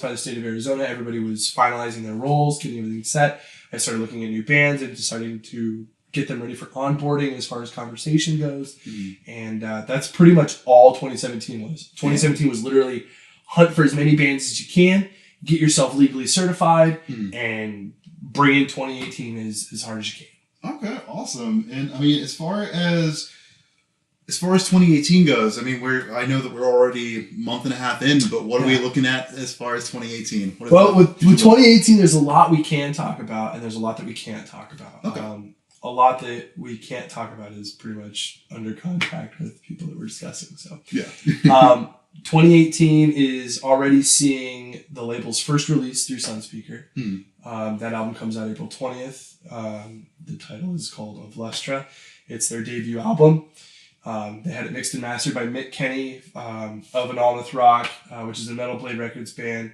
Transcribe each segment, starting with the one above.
by the state of Arizona. Everybody was finalizing their roles, getting everything set. I started looking at new bands and deciding to get them ready for onboarding as far as conversation goes. And that's pretty much all 2017 was. 2017 was literally hunt for as many bands as you can, get yourself legally certified, and bring in 2018 as hard as you can. Okay, awesome. And I mean, as far as 2018 goes, I mean, I know that we're already a month and a half in, but what are we looking at as far as 2018? Well, with 2018, there's a lot we can talk about, and there's a lot that we can't talk about. Okay. A lot that we can't talk about is pretty much under contract with people that we're discussing. So, 2018 is already seeing the label's first release through Sunspeaker. That album comes out April 20th. The title is called Of Lustra. It's their debut album. They had it mixed and mastered by Mick Kenny of Anonymous Rock, which is a Metal Blade Records band.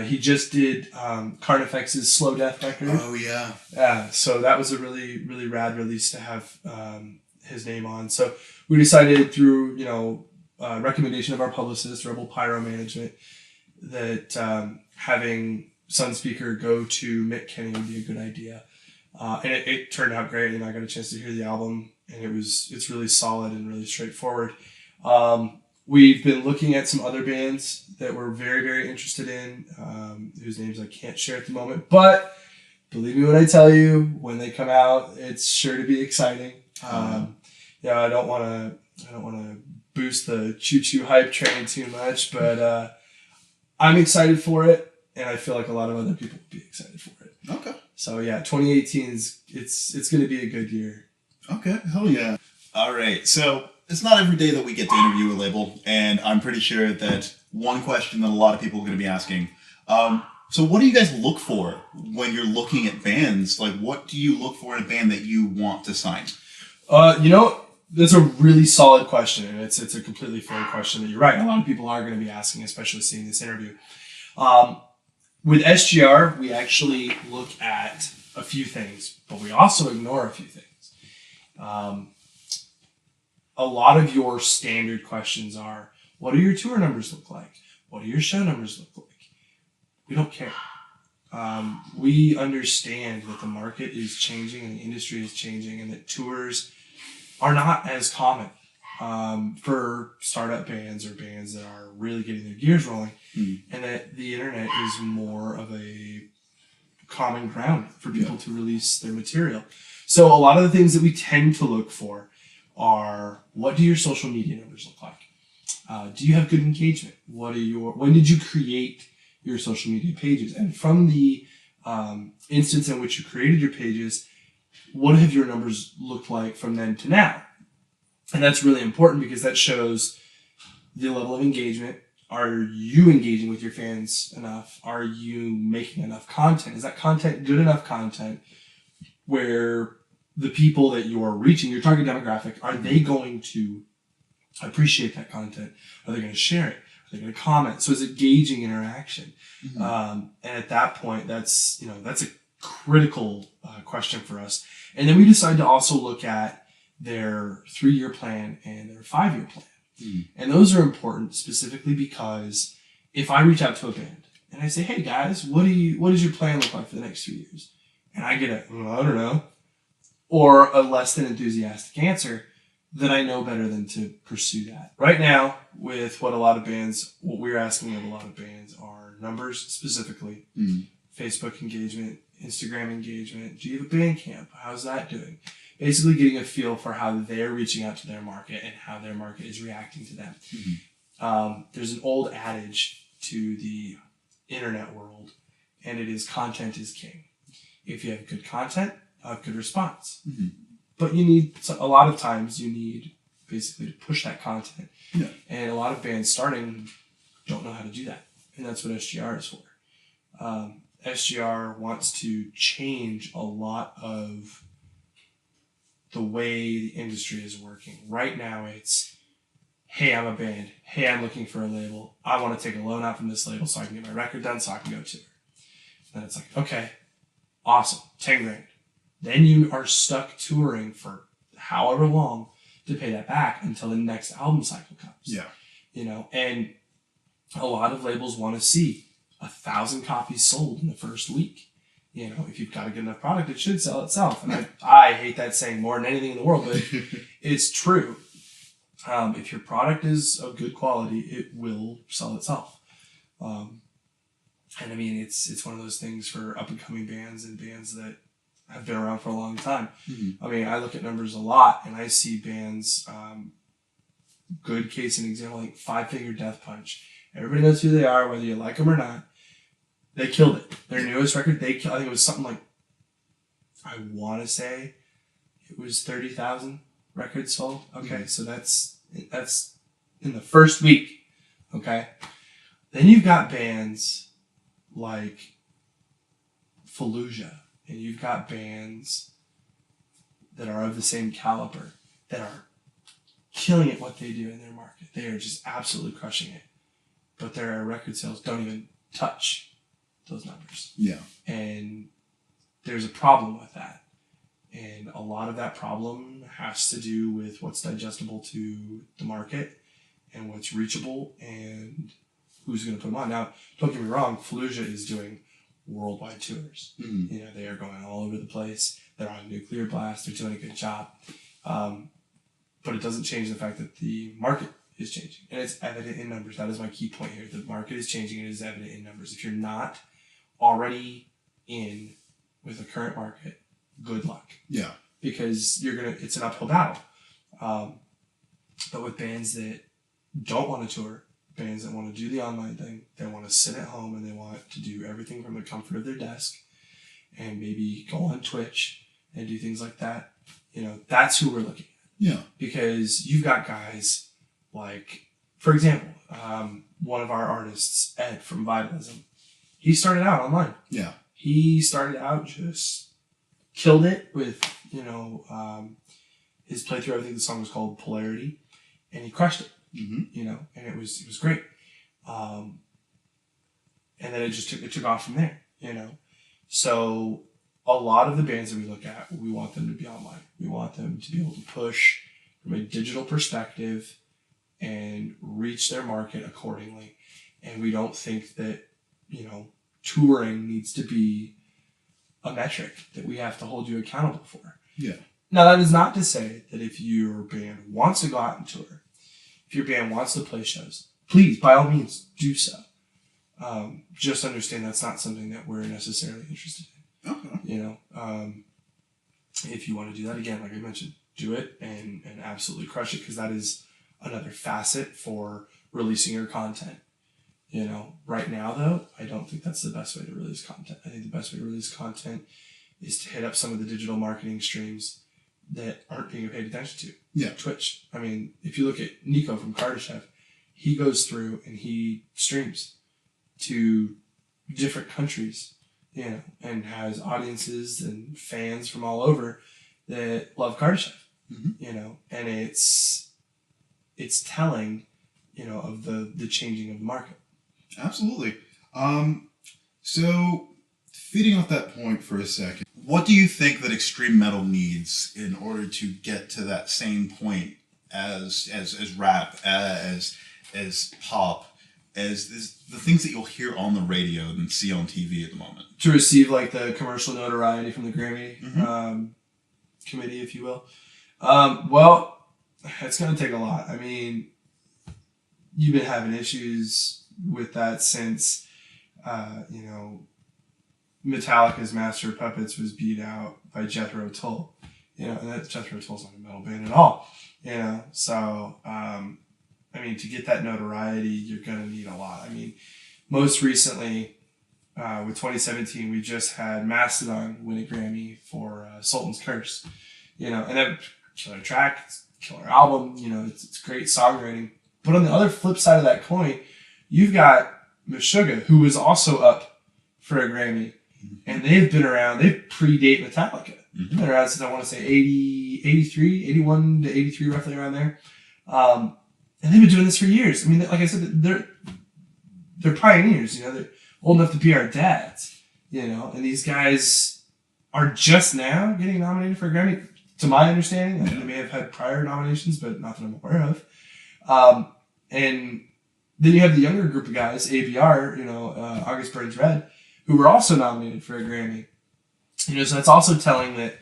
He just did Carnifex's Slow Death record. Oh, yeah. Yeah, so that was a really, really rad release to have his name on. So we decided through, recommendation of our publicist, Rebel Pyro Management, that having Sunspeaker go to Mick Kenny would be a good idea. And it turned out great, and I got a chance to hear the album, and it's really solid and really straightforward. We've been looking at some other bands that we're very, very interested in, whose names I can't share at the moment. But believe me when I tell you, when they come out, it's sure to be exciting. I don't want to boost the choo-choo hype train too much, but I'm excited for it, and I feel like a lot of other people would be excited for it. Okay. So 2018 it's going to be a good year. Okay, hell yeah. All right, so it's not every day that we get to interview a label, and I'm pretty sure that one question that a lot of people are going to be asking. So what do you guys look for when you're looking at bands? Like, what do you look for in a band that you want to sign? That's a really solid question, and it's a completely fair question that you're right. A lot of people are going to be asking, especially seeing this interview. With SGR, we actually look at a few things, but we also ignore a few things. A lot of your standard questions are, what do your tour numbers look like? What do your show numbers look like? We don't care. We understand that the market is changing and the industry is changing, and that tours are not as common for startup bands or bands that are really getting their gears rolling, and that the internet is more of a common ground for people to release their material. So a lot of the things that we tend to look for are, what do your social media numbers look like? Do you have good engagement? When did you create your social media pages? And from the instance in which you created your pages, what have your numbers looked like from then to now? And that's really important because that shows the level of engagement. Are you engaging with your fans enough? Are you making enough content? Is that content good enough content where the people that you're reaching, your target demographic, are they going to appreciate that content? Are they going to share it? Are they going to comment? So is it gauging interaction? And at that point, that's a critical question for us. And then we decide to also look at their 3-year plan and their 5-year plan. And those are important specifically because if I reach out to a band and I say, hey guys, what does your plan look like for the next 3 years? And I get I don't know, or a less than enthusiastic answer, then I know better than to pursue that. Right now, with what we're asking of a lot of bands are numbers specifically, Facebook engagement, Instagram engagement. Do you have a band camp? How's that doing? Basically getting a feel for how they're reaching out to their market and how their market is reacting to them. There's an old adage to the internet world, and it is content is king. If you have good content, good response. But a lot of times you need basically to push that content. And a lot of bands starting don't know how to do that. And that's what SGR is for. SGR wants to change a lot of the way the industry is working. Right now it's, hey, I'm a band. Hey, I'm looking for a label. I want to take a loan out from this label so I can get my record done so I can go tour. Then it's like, okay, awesome, 10 grand. Then you are stuck touring for however long to pay that back until the next album cycle comes. And a lot of labels want to see, 1,000 copies sold in the first week. You know, if you've got a good enough product, it should sell itself. And I hate that saying more than anything in the world, but it's true. If your product is of good quality, it will sell itself. And I mean, it's one of those things for up and coming bands and bands that have been around for a long time. I mean, I look at numbers a lot and I see bands, good case and example, like Five Finger Death Punch. Everybody knows who they are, whether you like them or not. They killed it. Their newest record, I think it was something like, I want to say it was 30,000 records sold. Okay, so that's in the first week. Okay, then you've got bands like Fallujah, and you've got bands that are of the same caliber that are killing at what they do in their market. They are just absolutely crushing it, but their record sales don't even touch those numbers. Yeah. And there's a problem with that. And a lot of that problem has to do with what's digestible to the market and what's reachable and who's going to put them on. Now, don't get me wrong, Fallujah is doing worldwide tours. You know, they are going all over the place. They're on Nuclear Blast. They're doing a good job. But it doesn't change the fact that the market is changing. And it's evident in numbers. That is my key point here. The market is changing and it is evident in numbers. If you're not already in with the current market, good luck. Yeah. Because it's an uphill battle. But with bands that don't want to tour, bands that want to do the online thing, they want to sit at home and they want to do everything from the comfort of their desk and maybe go on Twitch and do things like that. You know, that's who we're looking at. Yeah. Because you've got guys like, for example, one of our artists, Ed from Vitalism, he started out online. Yeah. He started out just killed it with, you know, his playthrough. I think the song was called Polarity, and he crushed it. You know, and it was great. And then it took off from there. You know, so a lot of the bands that we look at, we want them to be online. We want them to be able to push from a digital perspective and reach their market accordingly. And we don't think that, you know, touring needs to be a metric that we have to hold you accountable for. Yeah. Now, that is not to say that if your band wants to go out and tour, if your band wants to play shows, please, by all means, do so. Just understand that's not something that we're necessarily interested in. Okay. You know, if you want to do that, again, like I mentioned, do it and absolutely crush it, because that is another facet for releasing your content. You know, right now, though, I don't think that's the best way to release content. I think the best way to release content is to hit up some of the digital marketing streams that aren't being paid attention to. Yeah. Twitch. I mean, if you look at Nico from Kardashev, he goes through and he streams to different countries, you know, and has audiences and fans from all over that love Kardashev, you know, and it's telling, you know, of the changing of the market. Absolutely. So feeding off that point for a second, what do you think that extreme metal needs in order to get to that same point as rap, as pop, as the things that you'll hear on the radio and see on TV at the moment? To receive like the commercial notoriety from the Grammy committee, if you will. Well, it's going to take a lot. I mean, you've been having issues with that since, you know, Metallica's Master of Puppets was beat out by Jethro Tull. You know, and that Jethro Tull's not a metal band at all. You know, so, I mean, to get that notoriety, you're going to need a lot. I mean, most recently, with 2017, we just had Mastodon win a Grammy for Sultan's Curse. You know, and that killer track, it's a killer album, you know, it's great songwriting. But on the other flip side of that coin, you've got Meshuggah, who was also up for a Grammy. And they've been around, they predate Metallica. They've been around since, I want to say, 81 to 83, roughly around there. And they've been doing this for years. I mean, like I said, they're pioneers, you know, they're old enough to be our dads, you know, and these guys are just now getting nominated for a Grammy, to my understanding. They may have had prior nominations, but not that I'm aware of. And then you have the younger group of guys, ABR, August Burns Red, who were also nominated for a Grammy. So that's also telling that,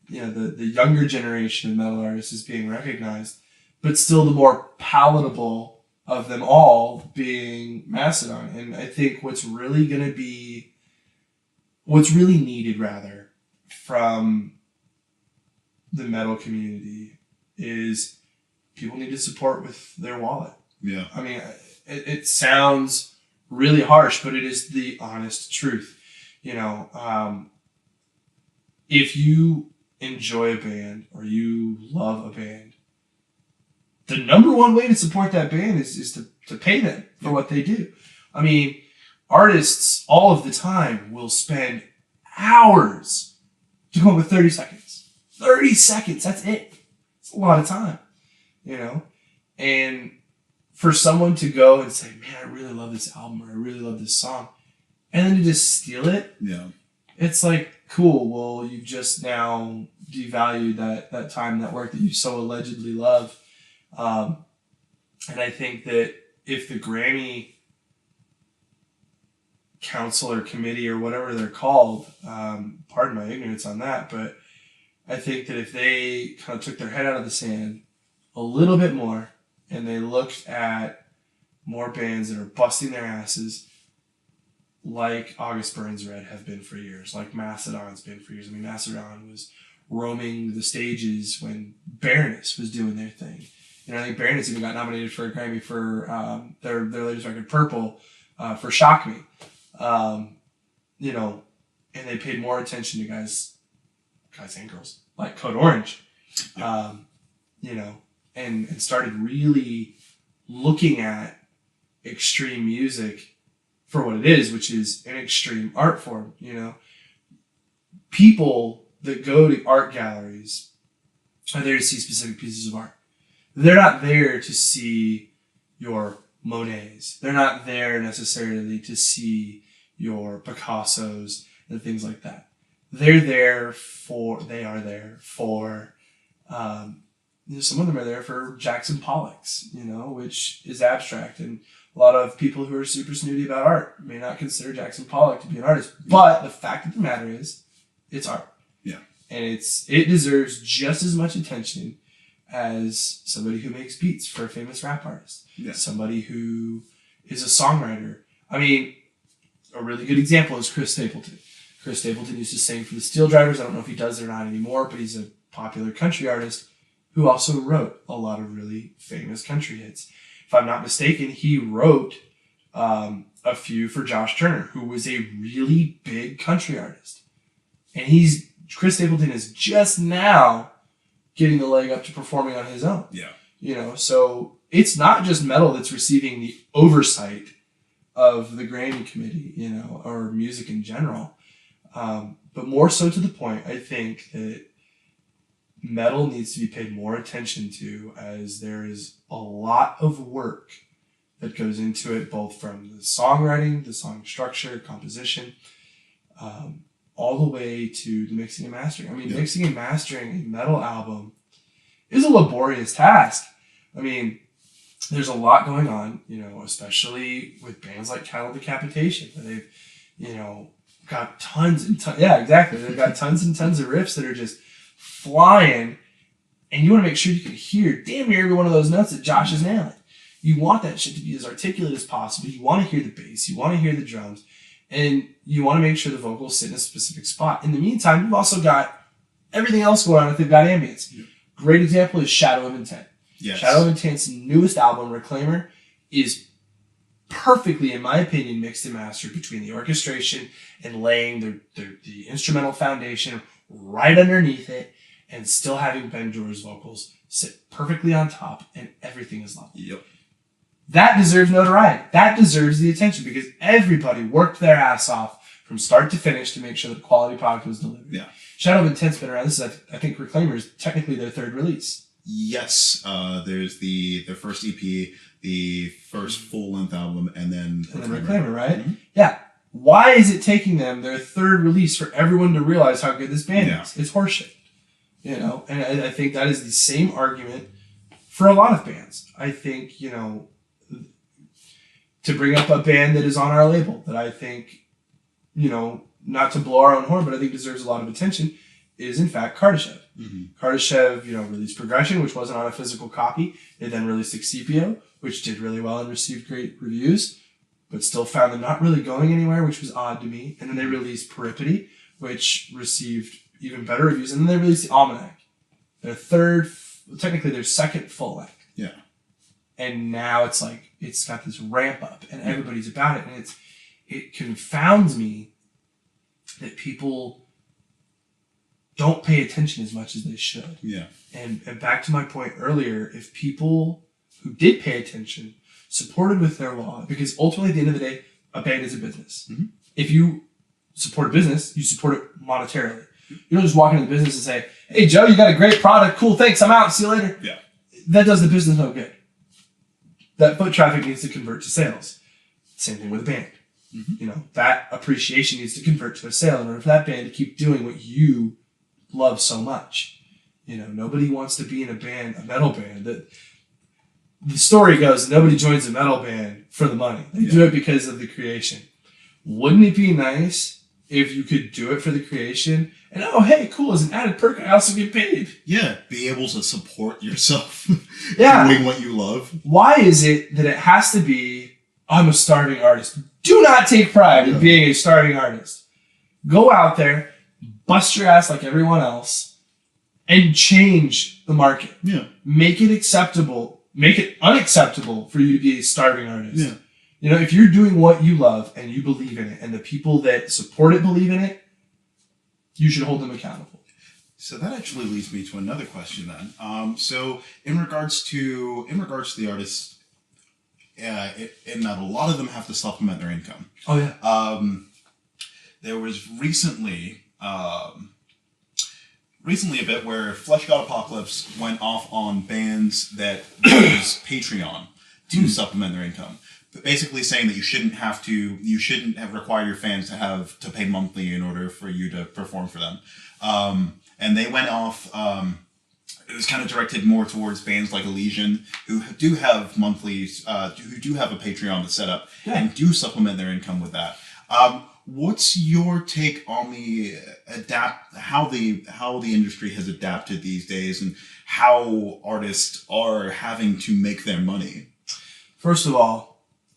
the younger generation of metal artists is being recognized, but still the more palatable of them all being Mastodon. And I think what's really needed rather from the metal community is people need to support with their wallet. Yeah. I mean, it sounds really harsh, but it is the honest truth. If you enjoy a band or you love a band, the number one way to support that band is to pay them for what they do. I mean, artists all of the time will spend hours to come up with 30 seconds. 30 seconds, that's it. It's a lot of time, And for someone to go and say, man, I really love this album or I really love this song, and then to just steal it, it's like, cool, well, you've just now devalued that time, that work that you so allegedly love. And I think that if the Grammy Council or Committee or whatever they're called, pardon my ignorance on that, but I think that if they kind of took their head out of the sand a little bit more and they looked at more bands that are busting their asses like August Burns Red have been for years, like Mastodon's been for years. I mean, Mastodon was roaming the stages when Baroness was doing their thing. I think Baroness even got nominated for a Grammy for their latest record, Purple, for Shock Me. And they paid more attention to guys and girls, like Code Orange, and started really looking at extreme music for what it is, which is an extreme art form. People that go to art galleries are there to see specific pieces of art. They're not there to see your Monets. They're not there necessarily to see your Picassos and things like that. They are there for some of them are there for Jackson Pollocks, which is abstract. And a lot of people who are super snooty about art may not consider Jackson Pollock to be an artist. But the fact of the matter is, it's art. Yeah. And it deserves just as much attention as somebody who makes beats for a famous rap artist. Yeah. Somebody who is a songwriter. I mean, a really good example is Chris Stapleton. Chris Stapleton used to sing for the Steel Drivers. I don't know if he does it or not anymore, but he's a popular country artist who also wrote a lot of really famous country hits. If I'm not mistaken, he wrote a few for Josh Turner, who was a really big country artist. And Chris Stapleton is just now getting the leg up to performing on his own. Yeah. So it's not just metal that's receiving the oversight of the Grammy Committee, or music in general. But more so to the point, I think that metal needs to be paid more attention to, as there is a lot of work that goes into it, both from the songwriting, the song structure, composition, all the way to the mixing and mastering. I mean, mixing and mastering a metal album is a laborious task. I mean, there's a lot going on, especially with bands like Cattle Decapitation, where they've, got tons and tons. Yeah, exactly. They've got tons and tons of riffs that are just flying, and you want to make sure you can hear damn near every one of those notes that Josh is nailing. You want that shit to be as articulate as possible. You want to hear the bass. You want to hear the drums. And you want to make sure the vocals sit in a specific spot. In the meantime, you've also got everything else going on if they've got ambience. Yeah. Great example is Shadow of Intent. Yes. Shadow of Intent's newest album, Reclaimer, is perfectly, in my opinion, mixed and mastered between the orchestration and laying the instrumental foundation right underneath it, and still having Ben Jor's vocals sit perfectly on top, and everything is lovely. Yep. That deserves notoriety. That deserves the attention, because everybody worked their ass off from start to finish to make sure that the quality product was delivered. Yeah. Shadow of Intent's been around. This is, I think, Reclaimer is technically their third release. Yes. There's their first EP, the first full-length album, and then Reclaimer, right? Mm-hmm. Yeah. Why is it taking them their third release for everyone to realize how good this band is? It's horseshit. And I think that is the same argument for a lot of bands. I think, to bring up a band that is on our label that I think, not to blow our own horn, but I think deserves a lot of attention, is in fact Kardashev. Mm-hmm. Kardashev, released Progression, which wasn't on a physical copy. They then released Excipio, which did really well and received great reviews, but still found them not really going anywhere, which was odd to me. And then they released Peripety, which received even better reviews. And then they released the Almanac, their second full length. Yeah. And now it's like, it's got this ramp up and everybody's about it. And it confounds me that people don't pay attention as much as they should. Yeah. And back to my point earlier, if people who did pay attention supported with their law, because ultimately at the end of the day, a band is a business. Mm-hmm. If you support a business, you support it monetarily. You don't just walk into the business and say, hey, Joe, you got a great product. Cool, thanks. I'm out. See you later. Yeah. That does the business no good. That foot traffic needs to convert to sales. Same thing with a band. Mm-hmm. That appreciation needs to convert to a sale in order for that band to keep doing what you love so much. Nobody wants to be in a metal band. The story goes, nobody joins a metal band for the money. They do it because of the creation. Wouldn't it be nice if you could do it for the creation and, oh, hey, cool, as an added perk, I also get paid? Yeah, be able to support yourself doing what you love. Why is it that it has to be, I'm a starving artist? Do not take pride in being a starving artist. Go out there, bust your ass like everyone else, and change the market. Yeah. Make it acceptable. Make it unacceptable for you to be a starving artist. Yeah. If you're doing what you love and you believe in it, and the people that support it believe in it, you should hold them accountable. So that actually leads me to another question then. So in regards to the artists, in that a lot of them have to supplement their income. Oh yeah. There was recently a bit where Flesh God Apocalypse went off on bands that use Patreon to supplement their income. But basically saying that you shouldn't have require your fans to pay monthly in order for you to perform for them. And they went off, it was kind of directed more towards bands like Elysian, who do have monthlies, who do have a Patreon to set up and do supplement their income with that. What's your take on how the industry has adapted these days and how artists are having to make their money? First of all,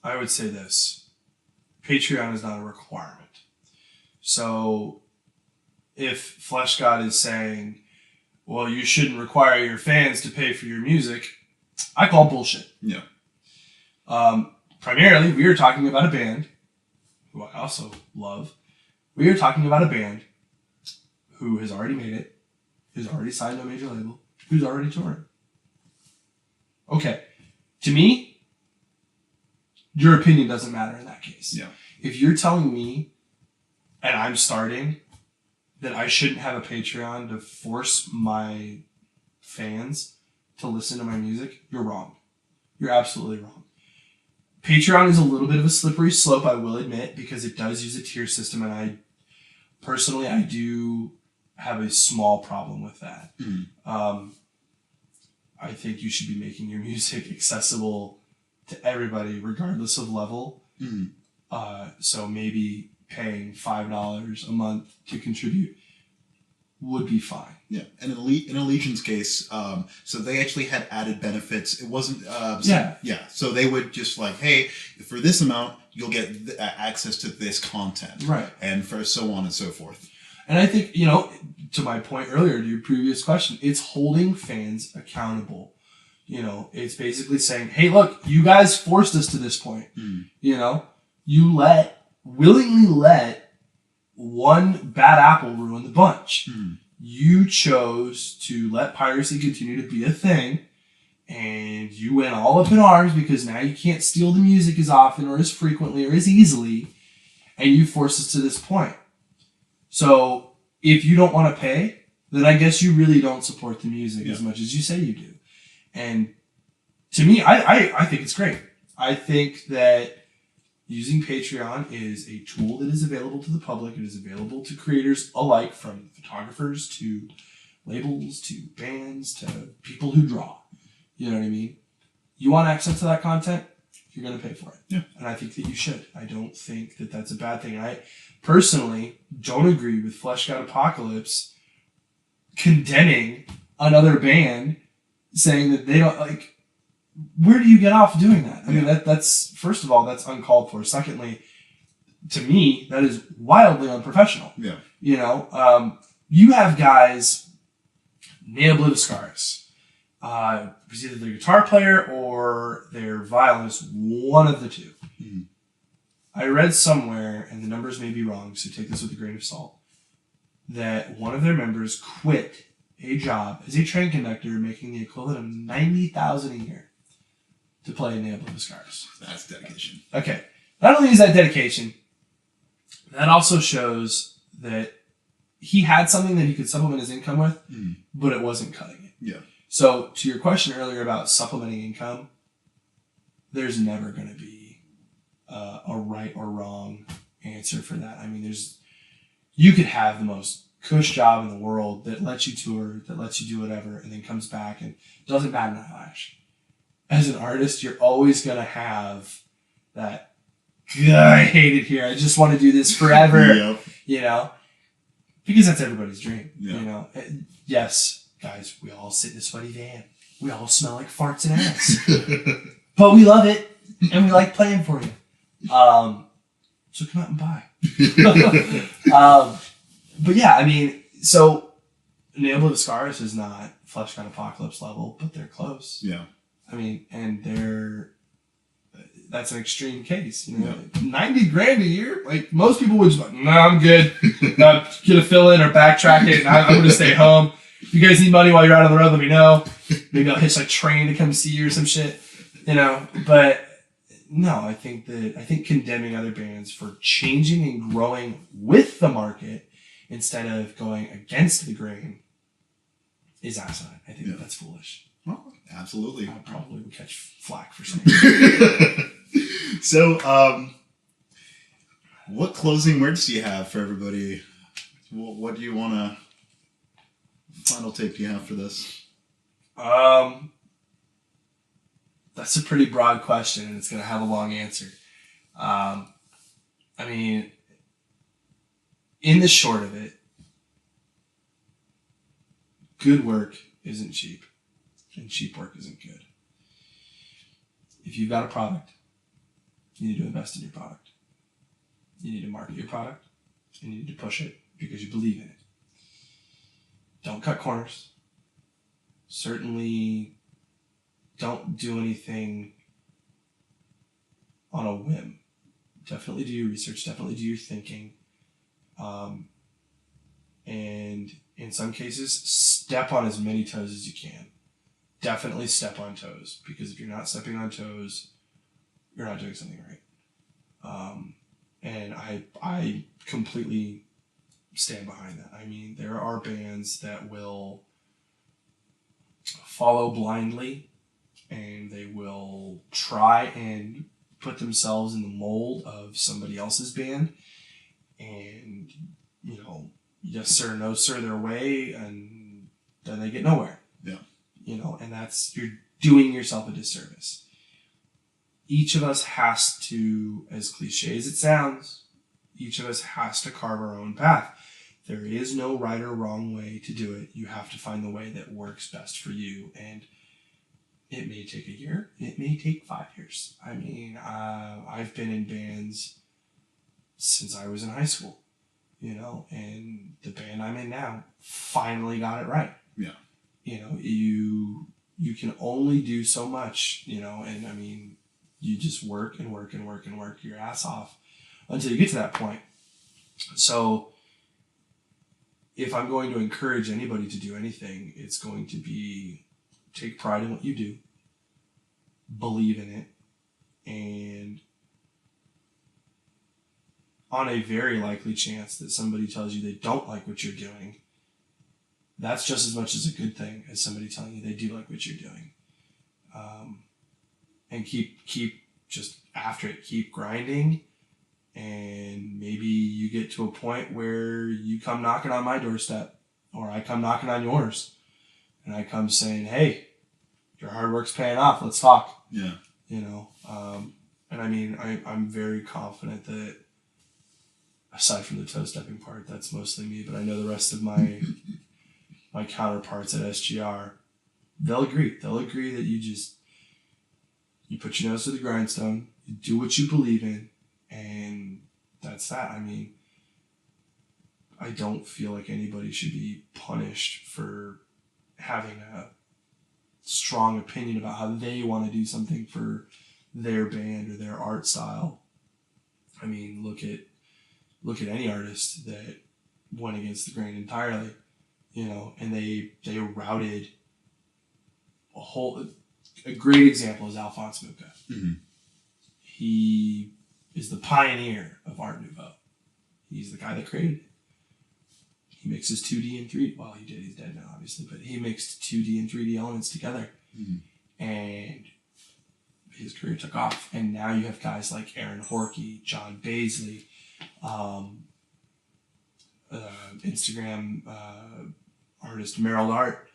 I would say this. Patreon is not a requirement. So if Flesh God is saying, well, you shouldn't require your fans to pay for your music, I call bullshit. Yeah. Primarily, we are talking about a band who I also love. We are talking about a band who has already made it, who's already signed to a major label, who's already touring. Okay. To me, your opinion doesn't matter in that case. Yeah. If you're telling me, and I'm starting, that I shouldn't have a Patreon to force my fans to listen to my music, you're wrong. You're absolutely wrong. Patreon is a little bit of a slippery slope, I will admit, because it does use a tier system, and I do have a small problem with that. I think you should be making your music accessible to everybody, regardless of level. So maybe paying $5 a month to contribute would be fine. Yeah, and in Allegion's case, so they actually had added benefits. It wasn't... So they would just like, hey, for this amount, you'll get access to this content. Right. And for so on and so forth. And I think, to my point earlier, to your previous question, it's holding fans accountable. It's basically saying, hey, look, you guys forced us to this point. You willingly let one bad apple ruin the bunch. You chose to let piracy continue to be a thing, and you went all up in arms because now you can't steal the music as often or as frequently or as easily, and you forced us to this point. So if you don't want to pay, then I guess you really don't support the music as much as you say you do. And to me, I think it's great. I think that using Patreon is a tool that is available to the public. It is available to creators alike, from photographers to labels to bands to people who draw. You know what I mean? You want access to that content? you're going to pay for it. Yeah. And I think that you should. I don't think that that's a bad thing. I personally don't agree with Flesh God Apocalypse condemning another band saying that they don't, like, where do you get off doing that? I mean, that's, first of all, that's uncalled for. Secondly, to me, that is wildly unprofessional. Yeah. You know, you have guys, Nail Blue Scars, was either their guitar player or their violinist, one of the two. Mm-hmm. I read somewhere, and the numbers may be wrong, so take this with a grain of salt, that one of their members quit a job as a train conductor making the equivalent of $90,000 a year to play Nail Blue Scars. That's dedication. Okay. Not only is that dedication, that also shows that he had something that he could supplement his income with, but it wasn't cutting it. Yeah. So, to your question earlier about supplementing income, there's never going to be a right or wrong answer for that. I mean, you could have the most cush job in the world that lets you tour, that lets you do whatever, and then comes back and doesn't bat an eyelash. As an artist, you're always going to have that, I hate it here. I just want to do this forever. Yep. You know? Because that's everybody's dream. Yeah. You know? Yes, guys, we all sit in a sweaty van. We all smell like farts and ass. But we love it, and we like playing for you. So come out and buy. But yeah, I mean, so Nail Blue Scars is not Flesh God Apocalypse level, but they're close. Yeah. I mean, and that's an extreme case. You know, $90,000 a year. Like most people would just like, no, I'm good. Get a fill in or backtrack it, and I'm going to stay home. If you guys need money while you're out on the road, let me know. Maybe I'll hitch a train to come see you or some shit. You know, but no, I think condemning other bands for changing and growing with the market instead of going against the grain is asinine. I think that's foolish. Well, absolutely. I probably would catch flack for saying that. So, what closing words do you have for everybody? What do you want to... Final take do you have for this? That's a pretty broad question, and it's going to have a long answer. I mean, in the short of it, good work isn't cheap, and cheap work isn't good. If you've got a product, you need to invest in your product. You need to market your product, and you need to push it because you believe in it. Don't cut corners. Certainly don't do anything on a whim. Definitely do your research. Definitely do your thinking. And in some cases, step on as many toes as you can. Definitely step on toes, because if you're not stepping on toes, you're not doing something right. And I completely stand behind that. I mean, there are bands that will follow blindly, and they will try and put themselves in the mold of somebody else's band, and, you know, yes sir, no sir their way, and then they get nowhere. Yeah. You know, and you're doing yourself a disservice. Each of us has to, as cliche as it sounds, each of us has to carve our own path. There is no right or wrong way to do it. You have to find the way that works best for you. And it may take a year. It may take 5 years. I mean, I've been in bands since I was in high school, you know, and the band I'm in now finally got it right. Yeah. You know, you can only do so much, you know, and I mean, you just work and work and work and work your ass off until you get to that point. So if I'm going to encourage anybody to do anything, it's going to be take pride in what you do, believe in it, and on a very likely chance that somebody tells you they don't like what you're doing, that's just as much as a good thing as somebody telling you they do like what you're doing. And keep just after it, keep grinding. And maybe you get to a point where you come knocking on my doorstep, or I come knocking on yours, and I come saying, hey, your hard work's paying off. Let's talk. Yeah. You know, And I mean, I'm very confident that, aside from the toe stepping part, that's mostly me, but I know the rest of my counterparts at SGR, they'll agree. They'll agree that you put your nose to the grindstone, you do what you believe in, and that's that. I mean, I don't feel like anybody should be punished for having a strong opinion about how they want to do something for their band or their art style. I mean, look at any artist that went against the grain entirely, and they routed a great example is Alphonse Mucha. Mm-hmm. He is the pioneer of Art Nouveau. He's the guy that created it. He mixes 2D and 3D. Well, he did. He's dead now, obviously. But he mixed 2D and 3D elements together. Mm-hmm. And his career took off. And now you have guys like Aaron Horkey, John Baisley, Instagram artist Meryl Art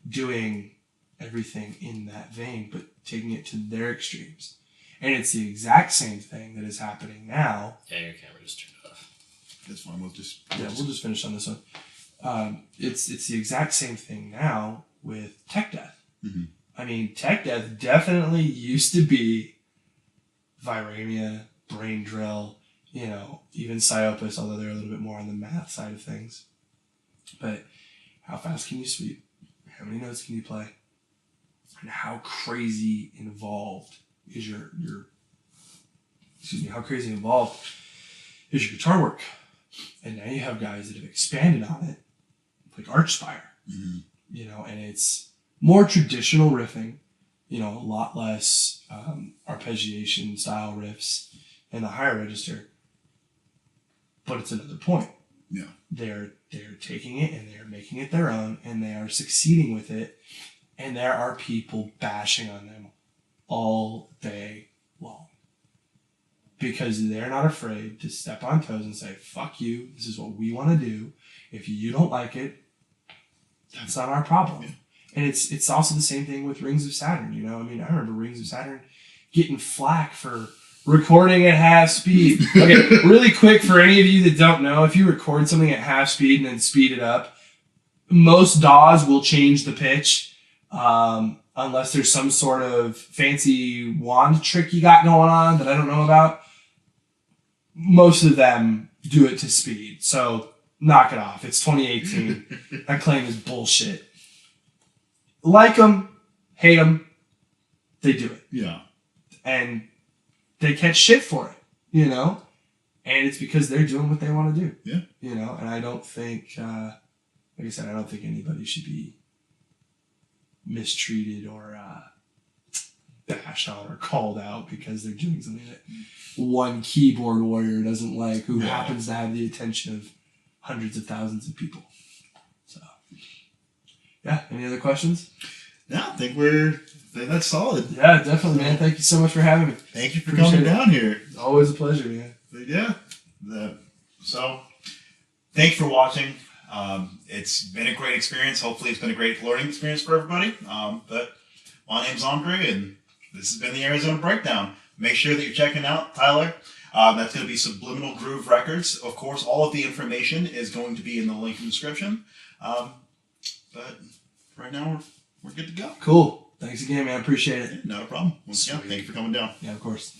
doing everything in that vein, but taking it to their extremes. And it's the exact same thing that is happening now. Yeah, your camera just turned off. That's fine. We'll just finish on this one. It's the exact same thing now with tech death. Mm-hmm. I mean, tech death definitely used to be Viramia, Brain Drill, even Psyopus, although they're a little bit more on the math side of things. But how fast can you sweep? How many notes can you play? And how crazy involved is your guitar work? And now you have guys that have expanded on it, like Archspire, mm-hmm. And it's more traditional riffing, a lot less arpeggiation style riffs in the higher register. But it's another point. Yeah. They're taking it and they're making it their own and they are succeeding with it. And there are people bashing on them all day long. Because they're not afraid to step on toes and say, fuck you, this is what we want to do. If you don't like it, that's not our problem. Yeah. And it's also the same thing with Rings of Saturn, I mean, I remember Rings of Saturn getting flack for recording at half speed. Okay, really quick for any of you that don't know, if you record something at half speed and then speed it up, most DAWs will change the pitch. Unless there's some sort of fancy wand trick you got going on that I don't know about. Most of them do it to speed. So knock it off. It's 2018. That claim is bullshit. Like them, hate them, they do it. Yeah. And they catch shit for it, And it's because they're doing what they want to do. Yeah. And I don't think, like I said, I don't think anybody should be mistreated or bashed on or called out because they're doing something that one keyboard warrior doesn't like who happens to have the attention of hundreds of thousands of people. So, yeah, any other questions? Yeah, I think that's solid. Yeah, definitely, man. Thank you so much for having me. Thank you for coming down here. Always a pleasure, man. But yeah. So, thanks for watching. It's been a great experience. Hopefully it's been a great learning experience for everybody. But my name's Andre, and this has been the Arizona Breakdown. Make sure that you're checking out Tyler. That's going to be Subliminal Groove Records. Of course, all of the information is going to be in the link in the description. But right now, we're good to go. Cool. Thanks again, man. Appreciate it. Not a problem. Once again, thank you for coming down. Yeah, of course.